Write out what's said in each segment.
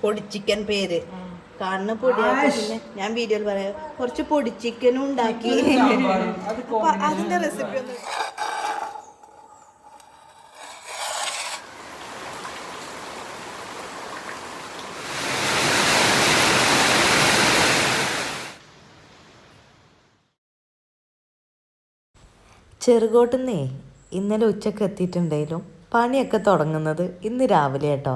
പൊടിച്ചിക്കൻ പേര് കാണുന്ന പൊടിയാക്കി. പിന്നെ ഞാൻ വീഡിയോയിൽ പറയാം കുറച്ച് പൊടിച്ചിക്കനും ഉണ്ടാക്കി. അപ്പൊ അതിന്റെ റെസിപ്പി ഒന്ന് ചെറുകോട്ടുന്നേ ഇന്നലെ ഉച്ചക്ക് എത്തിയിട്ടുണ്ടെങ്കിലും പണിയൊക്കെ തുടങ്ങുന്നത് ഇന്ന് രാവിലെ കേട്ടോ.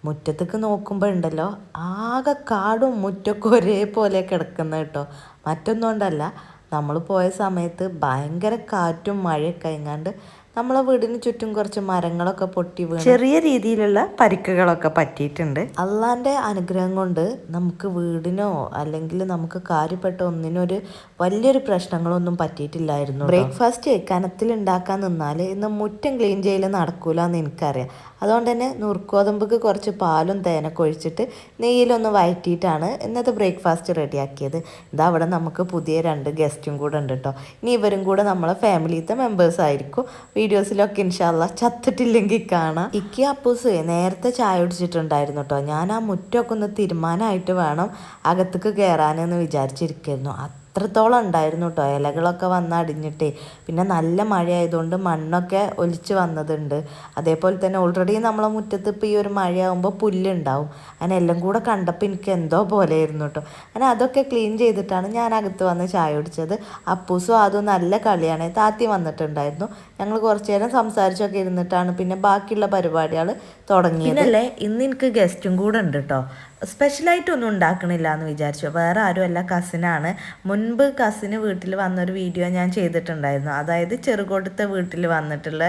മുറ്റത്തേക്ക് നോക്കുമ്പോൾ ഉണ്ടല്ലോ ആകെ കാടും മുറ്റൊക്കെ ഒരേപോലെ കിടക്കുന്നത് കേട്ടോ. മറ്റൊന്നും കൊണ്ടല്ല, നമ്മൾ പോയ സമയത്ത് ഭയങ്കര കാറ്റും മഴയൊക്കെ എങ്ങാണ്ട് നമ്മളെ വീടിന് ചുറ്റും കുറച്ച് മരങ്ങളൊക്കെ പൊട്ടി വീണ് ചെറിയ രീതിയിലുള്ള പരിക്കുകളൊക്കെ പറ്റിയിട്ടുണ്ട്. അള്ളാൻ്റെ അനുഗ്രഹം കൊണ്ട് നമുക്ക് വീടിനോ അല്ലെങ്കിൽ നമുക്ക് കാര്യപ്പെട്ട ഒന്നിനൊരു വലിയൊരു പ്രശ്നങ്ങളൊന്നും പറ്റിയിട്ടില്ലായിരുന്നു. ബ്രേക്ക്ഫാസ്റ്റ് കനത്തിൽ ഉണ്ടാക്കാൻ നിന്നാൽ ഇന്ന് മുറ്റം ക്ലീൻ ചെയ്യൽ നടക്കൂല എന്ന് എനിക്കറിയാം. അതുകൊണ്ട് തന്നെ നുറുക്കോതമ്പക്ക് കുറച്ച് പാലും തേനൊക്കെ ഒഴിച്ചിട്ട് നെയ്യിലൊന്ന് വഴറ്റിയിട്ടാണ് ഇന്നത്തെ ബ്രേക്ക്ഫാസ്റ്റ് റെഡിയാക്കിയത്. ഇതാ അവിടെ നമുക്ക് പുതിയ 2 ഗസ്റ്റും കൂടെ ഉണ്ട് കേട്ടോ. ഇനി ഇവരും കൂടെ നമ്മളെ ഫാമിലിത്തെ മെമ്പേഴ്സ് ആയിരിക്കും. വീഡിയോസിലൊക്കെ ഇൻഷാല്ലാ ചത്തിട്ടില്ലെങ്കിൽ കാണാം. ഇക്കി അപ്പൂസ് നേരത്തെ ചായ കുടിച്ചിട്ടുണ്ടായിരുന്നു കേട്ടോ. ഞാൻ ആ മുറ്റമൊക്കെ ഒന്ന് തീരുമാനമായിട്ട് വേണം അകത്തേക്ക് കയറാനെന്ന് വിചാരിച്ചിരിക്കുന്നു. അത്രത്തോളം ഉണ്ടായിരുന്നു കേട്ടോ. ഇലകളൊക്കെ വന്ന് അടിഞ്ഞിട്ടേ, പിന്നെ നല്ല മഴ ആയതുകൊണ്ട് മണ്ണൊക്കെ ഒലിച്ച് വന്നതുണ്ട്. അതേപോലെ തന്നെ ഓൾറെഡി നമ്മളെ മുറ്റത്ത് ഇപ്പോൾ ഈ ഒരു മഴയാകുമ്പോൾ പുല്ലുണ്ടാവും. അങ്ങനെ എല്ലാം കൂടെ കണ്ടപ്പോൾ എനിക്ക് എന്തോ പോലെയായിരുന്നു കേട്ടോ. അങ്ങനെ അതൊക്കെ ക്ലീൻ ചെയ്തിട്ടാണ് ഞാൻ അകത്ത് വന്ന് ചായ കുടിച്ചത്. അപ്പൂസും അതും നല്ല കളിയാണ്. താത്തി വന്നിട്ടുണ്ടായിരുന്നു. ഞങ്ങൾ കുറച്ച് നേരം സംസാരിച്ചൊക്കെ ഇരുന്നിട്ടാണ് പിന്നെ ബാക്കിയുള്ള പരിപാടികൾ തുടങ്ങിയത്. പിന്നല്ലേ ഇന്ന് എനിക്ക് ഗസ്റ്റും കൂടെ ഉണ്ട് കേട്ടോ. സ്പെഷ്യലായിട്ടൊന്നും ഉണ്ടാക്കണില്ല എന്ന് വിചാരിച്ചു. വേറെ ആരുമല്ല, കസിനാണ്. മുൻപ് കസിന് വീട്ടിൽ വന്നൊരു വീഡിയോ ഞാൻ ചെയ്തിട്ടുണ്ടായിരുന്നു. അതായത് ചെറുകോട്ടത്തെ വീട്ടിൽ വന്നിട്ടുള്ള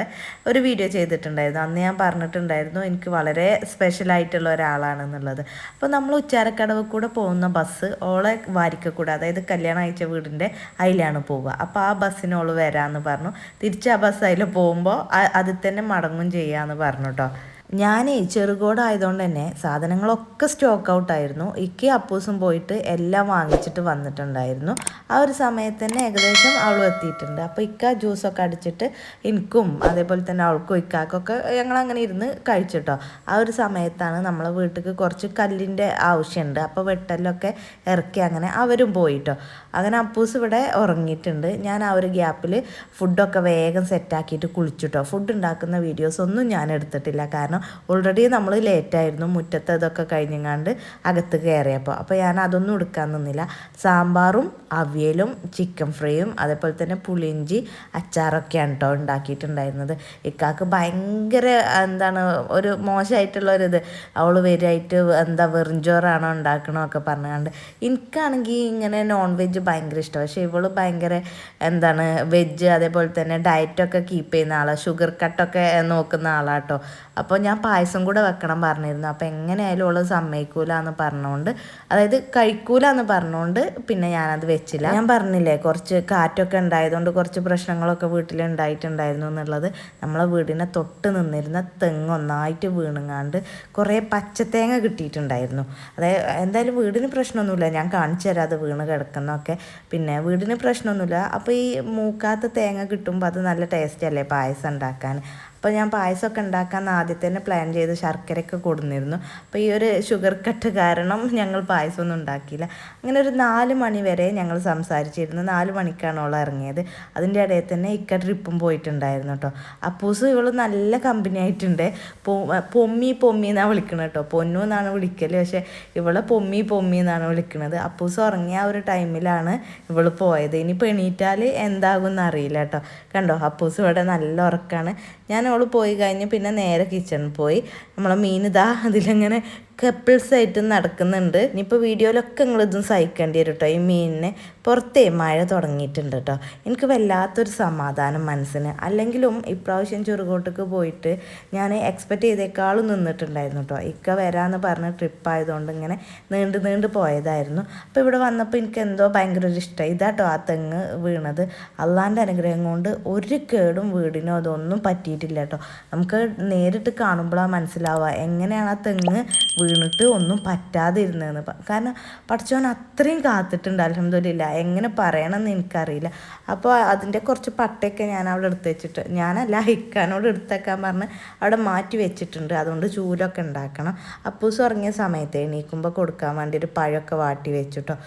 ഒരു വീഡിയോ ചെയ്തിട്ടുണ്ടായിരുന്നു. അന്ന് ഞാൻ പറഞ്ഞിട്ടുണ്ടായിരുന്നു എനിക്ക് വളരെ സ്പെഷ്യലായിട്ടുള്ള ഒരാളാണെന്നുള്ളത്. അപ്പോൾ നമ്മൾ ഉച്ചാരക്കടവ് കൂടെ പോകുന്ന ബസ് ഓളെ വാരിക്കൂടെ, അതായത് കല്യാണം അയച്ച വീടിൻ്റെ അതിലാണ് പോവുക. അപ്പോൾ ആ ബസ്സിന് ഓള് വരാമെന്ന് പറഞ്ഞു. തിരിച്ച് ആ ബസ് അതിൽ പോകുമ്പോൾ അതിൽ തന്നെ മടങ്ങും ചെയ്യാമെന്ന് പറഞ്ഞു കേട്ടോ. ഞാനേ ചെറുകോടായതുകൊണ്ട് തന്നെ സാധനങ്ങളൊക്കെ സ്റ്റോക്ക് ഔട്ടായിരുന്നു. ഇക്കി അപ്പൂസും പോയിട്ട് എല്ലാം വാങ്ങിച്ചിട്ട് വന്നിട്ടുണ്ടായിരുന്നു. ആ ഒരു സമയത്ത് തന്നെ ഏകദേശം അവളും എത്തിയിട്ടുണ്ട്. അപ്പോൾ ഇക്ക ജ്യൂസൊക്കെ അടിച്ചിട്ട് എനിക്കും അതേപോലെ തന്നെ അവൾക്കും ഇക്കാക്കൊക്കെ ഞങ്ങളങ്ങനെ ഇരുന്ന് കഴിച്ചിട്ടോ. ആ ഒരു സമയത്താണ് നമ്മളെ വീട്ടിലേക്ക് കുറച്ച് കല്ലിൻ്റെ ആവശ്യമുണ്ട്. അപ്പോൾ വെട്ടലൊക്കെ ഇറക്കി അങ്ങനെ അവരും പോയിട്ടോ. അങ്ങനെ അപ്പൂസ് ഇവിടെ ഉറങ്ങിയിട്ടുണ്ട്. ഞാൻ ആ ഒരു ഗ്യാപ്പിൽ ഫുഡൊക്കെ വേഗം സെറ്റാക്കിയിട്ട് കുളിച്ചിട്ടോ. ഫുഡ് ഉണ്ടാക്കുന്ന വീഡിയോസ് ഒന്നും ഞാൻ എടുത്തിട്ടില്ല. കാരണം ഓൾറെഡി നമ്മൾ ലേറ്റായിരുന്നു മുറ്റത്ത് ഇതൊക്കെ കഴിഞ്ഞങ്ങാണ്ട് അകത്ത് കയറിയപ്പോൾ. അപ്പോൾ ഞാൻ അതൊന്നും എടുക്കാൻ നിന്നില്ല. സാമ്പാറും അവിയലും ചിക്കൻ ഫ്രൈയും അതേപോലെ തന്നെ പുളിയിഞ്ചി അച്ചാറൊക്കെയാണ് കേട്ടോ ഉണ്ടാക്കിയിട്ടുണ്ടായിരുന്നത്. ഇക്കാക്ക് ഭയങ്കര എന്താണ് ഒരു മോശമായിട്ടുള്ളൊരിത്, അവൾ വരായിട്ട് എന്താ വെറുംചോറാണോ ഉണ്ടാക്കണമൊക്കെ പറഞ്ഞുകൊണ്ട്. എനിക്കാണെങ്കിൽ ഇങ്ങനെ നോൺ വെജ് ഭയങ്കര ഇഷ്ടം. പക്ഷേ ഇവള് ഭയങ്കര എന്താണ് വെജ് അതേപോലെ തന്നെ ഡയറ്റൊക്കെ കീപ്പ് ചെയ്യുന്ന ആളാണ്, ഷുഗർ കട്ടൊക്കെ നോക്കുന്ന ആളാട്ടോ. അപ്പോൾ ഞാൻ പായസം കൂടെ വെക്കണം പറഞ്ഞിരുന്നു. അപ്പോൾ എങ്ങനെയായാലും അവൾ സമ്മതിക്കൂല എന്ന് പറഞ്ഞുകൊണ്ട്, അതായത് കഴിക്കൂല എന്ന് പറഞ്ഞുകൊണ്ട് പിന്നെ ഞാനത് വെച്ചില്ല. ഞാൻ പറഞ്ഞില്ലേ കുറച്ച് കാറ്റൊക്കെ ഉണ്ടായതുകൊണ്ട് കുറച്ച് പ്രശ്നങ്ങളൊക്കെ വീട്ടിലുണ്ടായിട്ടുണ്ടായിരുന്നു എന്നുള്ളത്. നമ്മളെ വീടിനെ തൊട്ട് നിന്നിരുന്ന തെങ്ങ് ഒന്നായിട്ട് വീണുങ്ങാണ്ട് കുറേ പച്ചത്തേങ്ങ കിട്ടിയിട്ടുണ്ടായിരുന്നു. അതായത് എന്തായാലും വീടിന് പ്രശ്നമൊന്നുമില്ല, ഞാൻ കാണിച്ചു തരാം അത് വീണ് കിടക്കുന്നതൊക്കെ. പിന്നെ വീടിന് പ്രശ്നമൊന്നുമില്ല. അപ്പോൾ ഈ മൂക്കാത്ത തേങ്ങ കിട്ടുമ്പോൾ അത് നല്ല ടേസ്റ്റ് അല്ലേ പായസം ഉണ്ടാക്കാൻ. അപ്പോൾ ഞാൻ പായസമൊക്കെ ഉണ്ടാക്കാൻ ആദ്യം തന്നെ പ്ലാൻ ചെയ്ത് ശർക്കരയൊക്കെ കൊടുന്നിരുന്നു. അപ്പോൾ ഈ ഒരു ഷുഗർ കട്ട് കാരണം ഞങ്ങൾ പായസമൊന്നും ഉണ്ടാക്കിയില്ല. അങ്ങനെ ഒരു 4 മണി വരെ ഞങ്ങൾ സംസാരിച്ചിരുന്നു. 4 മണിക്കാണ് അവൾ ഇറങ്ങിയത്. അതിൻ്റെ ഇടയിൽ തന്നെ ഇക്ക ട്രിപ്പും പോയിട്ടുണ്ടായിരുന്നു കേട്ടോ. അപ്പൂസ് ഇവൾ നല്ല കമ്പനി ആയിട്ടുണ്ട്. പൊമ്മി പൊമ്മി എന്നാണ് വിളിക്കുന്നത് കേട്ടോ. പൊന്നു എന്നാണ് വിളിക്കൽ, പക്ഷേ ഇവളെ പൊമ്മി പൊമ്മി എന്നാണ് വിളിക്കുന്നത്. അപ്പൂസ് ഉറങ്ങിയ ആ ഒരു ടൈമിലാണ് ഇവൾ പോയത്. ഇനി എണീറ്റാൽ എന്താകും എന്നറിയില്ല കേട്ടോ. കണ്ടോ അപ്പൂസ് ഇവിടെ നല്ല ഉറക്കമാണ്. ഞാൻ അവൾ പോയി കഴിഞ്ഞ് പിന്നെ നേരെ കിച്ചണിൽ പോയി. നമ്മളെ മീൻ ഇതാ അതിലിങ്ങനെ കപ്പിൾസായിട്ട് നടക്കുന്നുണ്ട്. ഇനിയിപ്പോൾ വീഡിയോയിലൊക്കെ നിങ്ങളിതും സഹിക്കേണ്ടി വരും കേട്ടോ. ഈ മീനിനെ പുറത്തേ മഴ തുടങ്ങിയിട്ടുണ്ട് കേട്ടോ. എനിക്ക് വല്ലാത്തൊരു സമാധാനം മനസ്സിന്. അല്ലെങ്കിലും ഇപ്രാവശ്യം ചെറുകോട്ടേക്ക് പോയിട്ട് ഞാൻ എക്സ്പെക്റ്റ് ചെയ്തേക്കാളും നിന്നിട്ടുണ്ടായിരുന്നു കേട്ടോ. ഇക്ക വരാമെന്ന് പറഞ്ഞ ട്രിപ്പായതുകൊണ്ട് ഇങ്ങനെ നീണ്ട് പോയതായിരുന്നു. അപ്പോൾ ഇവിടെ വന്നപ്പോൾ എനിക്ക് എന്തോ ഭയങ്കര ഒരു ഇഷ്ടമായി. ഇതാട്ടോ ആ തെങ്ങ് വീണത്. അള്ളാൻ്റെ അനുഗ്രഹം കൊണ്ട് ഒരു കേടും വീടിനോ അതൊന്നും പറ്റിയിട്ടില്ല കേട്ടോ. നമുക്ക് നേരിട്ട് കാണുമ്പോഴാണ് മനസ്സിലാവുക എങ്ങനെയാണ് ആ തെങ്ങ് വീണിട്ട് ഒന്നും പറ്റാതിരുന്നതെന്ന്. കാരണം പഠിച്ചവൻ അത്രയും കാത്തിട്ടുണ്ട് അൽഹംദുലില്ലാ. എങ്ങനെ പറയണമെന്ന് എനിക്കറിയില്ല. അപ്പോൾ അതിൻ്റെ കുറച്ച് പട്ടയൊക്കെ ഞാൻ അവിടെ എടുത്ത് വെച്ചിട്ട്, ഞാനല്ല ഇക്കാനോട് എടുത്തേക്കാൻ പറഞ്ഞ് അവിടെ മാറ്റി വെച്ചിട്ടുണ്ട്. അതുകൊണ്ട് ചൂലൊക്കെ ഉണ്ടാക്കണം. അപ്പൂസ് ഉറങ്ങിയ സമയത്ത് എണീക്കുമ്പോൾ കൊടുക്കാൻ വേണ്ടി ഒരു പഴമൊക്കെ വാട്ടി വെച്ചിട്ടോ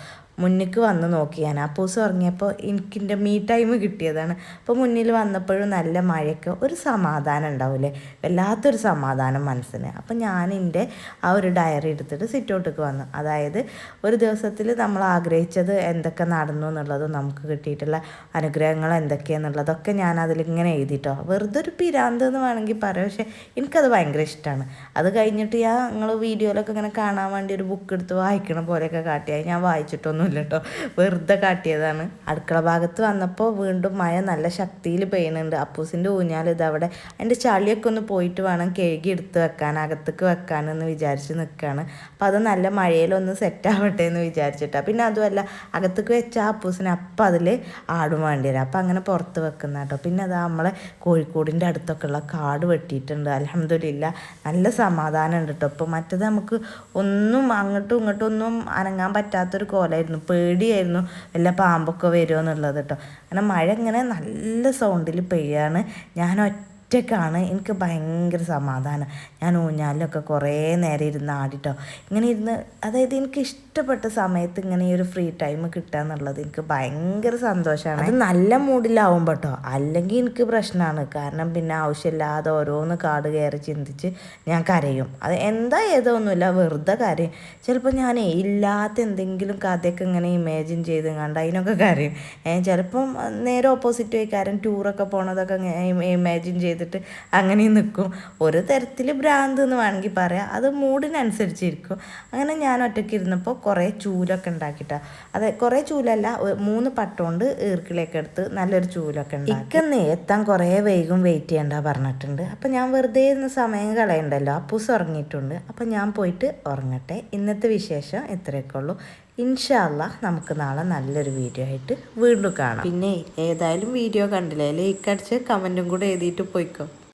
മുന്നിക്ക് വന്ന് നോക്കി ഞാൻ. അപ്പൂസ് ഉറങ്ങിയപ്പോൾ എനിക്കെൻ്റെ മീ ടൈം കിട്ടിയതാണ്. അപ്പോൾ മുന്നിൽ വന്നപ്പോഴും നല്ല മഴയൊക്കെ ഒരു സമാധാനം ഉണ്ടാവില്ലേ, വല്ലാത്തൊരു സമാധാനം മനസ്സിന്. അപ്പം ഞാൻ എൻ്റെ ആ ഒരു ഡയറി എടുത്തിട്ട് സിറ്റൗട്ടിലേക്ക് വന്നു. അതായത് ഒരു ദിവസത്തിൽ നമ്മൾ ആഗ്രഹിച്ചത് എന്തൊക്കെ നടന്നു എന്നുള്ളതും നമുക്ക് കിട്ടിയിട്ടുള്ള അനുഗ്രഹങ്ങൾ എന്തൊക്കെയാണെന്നുള്ളതൊക്കെ ഞാൻ അതിലിങ്ങനെ എഴുതിയിട്ടോ. വെറുതെ ഒരു പിരാന്ത് എന്ന് വേണമെങ്കിൽ പറയാം, പക്ഷേ എനിക്കത് ഭയങ്കര ഇഷ്ടമാണ്. അത് കഴിഞ്ഞിട്ട് നിങ്ങൾ വീഡിയോയിലൊക്കെ ഇങ്ങനെ കാണാൻ വേണ്ടി ഒരു ബുക്ക് എടുത്ത് വായിക്കണ പോലെയൊക്കെ കാട്ടിയാൽ ഞാൻ വായിച്ചിട്ടൊന്നും കേട്ടോ, വെറുതെ കാട്ടിയതാണ്. അടുക്കള ഭാഗത്ത് വന്നപ്പോൾ വീണ്ടും മഴ നല്ല ശക്തിയിൽ പെയ്യുന്നുണ്ട്. അപ്പൂസിൻ്റെ ഊഞ്ഞാൽ ഇതവിടെ അതിൻ്റെ ചളിയൊക്കെ ഒന്ന് പോയിട്ട് വേണം കഴുകി എടുത്ത് വെക്കാൻ, അകത്തേക്ക് വെക്കാനെന്ന് വിചാരിച്ച് നിൽക്കുകയാണ്. അപ്പോൾ അത് നല്ല മഴയിലൊന്ന് സെറ്റാവട്ടെ എന്ന് വിചാരിച്ചിട്ടാണ്. പിന്നെ അതുമല്ല അകത്തേക്ക് വെച്ചാൽ അപ്പൂസിന് അപ്പം അതിൽ ആടും വേണ്ടി വരും. അപ്പം അങ്ങനെ പുറത്ത് വെക്കുന്ന കേട്ടോ. പിന്നെ അത് നമ്മളെ കോഴിക്കോടിൻ്റെ അടുത്തൊക്കെ ഉള്ള കാട് വെട്ടിയിട്ടുണ്ട്. അൽഹംദുലില്ലാ നല്ല സമാധാനം ഉണ്ട് കേട്ടോ. ഇപ്പോൾ മറ്റത് നമുക്ക് ഒന്നും അങ്ങോട്ടും ഇങ്ങോട്ടും ഒന്നും അനങ്ങാൻ പറ്റാത്തൊരു കോലമായിരുന്നു, പേടിയായിരുന്നു വല്ല പാമ്പൊക്കെ വരുമോ എന്നുള്ളത് കേട്ടോ. അങ്ങനെ മഴ ഇങ്ങനെ നല്ല സൗണ്ടിൽ പെയ്യാണ്. ഞാൻ ഒറ്റക്കാണ്, എനിക്ക് ഭയങ്കര സമാധാനം. ഞാൻ ഊഞ്ഞാലിലൊക്കെ കുറേ നേരം ഇരുന്ന് ആടിട്ടോ. ഇങ്ങനെ ഇരുന്ന്, അതായത് എനിക്ക് ഇഷ്ടപ്പെട്ട സമയത്ത് ഇങ്ങനെ ഈ ഒരു ഫ്രീ ടൈം കിട്ടുക എന്നുള്ളത് എനിക്ക് ഭയങ്കര സന്തോഷമാണ്. അത് നല്ല മൂഡിലാവുമ്പോൾ കേട്ടോ, അല്ലെങ്കിൽ എനിക്ക് പ്രശ്നമാണ്. കാരണം പിന്നെ ആവശ്യമില്ലാതെ ഓരോന്ന് കാട് കയറി ചിന്തിച്ച് ഞാൻ കരയും. അത് എന്താ ഏതൊന്നുമില്ല, വെറുതെ കരയും. ചിലപ്പോൾ ഞാൻ ഇല്ലാത്ത എന്തെങ്കിലും കഥയൊക്കെ ഇങ്ങനെ ഇമാജിൻ ചെയ്ത് കണ്ട് അതിനൊക്കെ കരയും. ചിലപ്പം നേരെ ഓപ്പോസിറ്റ് വയ്ക്കാരൻ ടൂറൊക്കെ പോണതൊക്കെ ഇമാജിൻ ചെയ്തിട്ട് അങ്ങനെയും നിൽക്കും. ഒരു തരത്തിൽ ഭ്രാന്ത് എന്ന് വേണമെങ്കിൽ പറയാം, അത് മൂഡിനനുസരിച്ചിരിക്കും. അങ്ങനെ ഞാൻ ഒറ്റയ്ക്ക് ഇരുന്നപ്പോൾ കുറേ ചൂലൊക്കെ ഉണ്ടാക്കിയിട്ടാണ്. അതെ, കുറേ ചൂലല്ല, 3 പട്ടമുണ്ട് ഈർക്കിളിയൊക്കെ എടുത്ത് നല്ലൊരു ചൂലൊക്കെ ഉണ്ടാക്കി. ഇക്കെന്ന് എത്താൻ കുറേ വൈകും വെയിറ്റ് ചെയ്യണ്ട പറഞ്ഞിട്ടുണ്ട്. അപ്പം ഞാൻ വെറുതെ ഇരുന്ന് സമയം കളയണ്ടല്ലോ. അപ്പൂസ് ഉറങ്ങിയിട്ടുണ്ട്. അപ്പം ഞാൻ പോയിട്ട് ഉറങ്ങട്ടെ. ഇന്നത്തെ വിശേഷം ഇത്രയൊക്കെ ഉള്ളൂ. ഇൻഷാ അല്ലാഹ് നമുക്ക് നാളെ നല്ലൊരു വീഡിയോ ആയിട്ട് വീണ്ടും കാണാം. പിന്നെ ഏതായാലും വീഡിയോ കണ്ടില്ലേ, ലൈക്ക് അടിച്ച് കമൻറ്റും കൂടെ എഴുതിയിട്ട് പോയിക്കോ.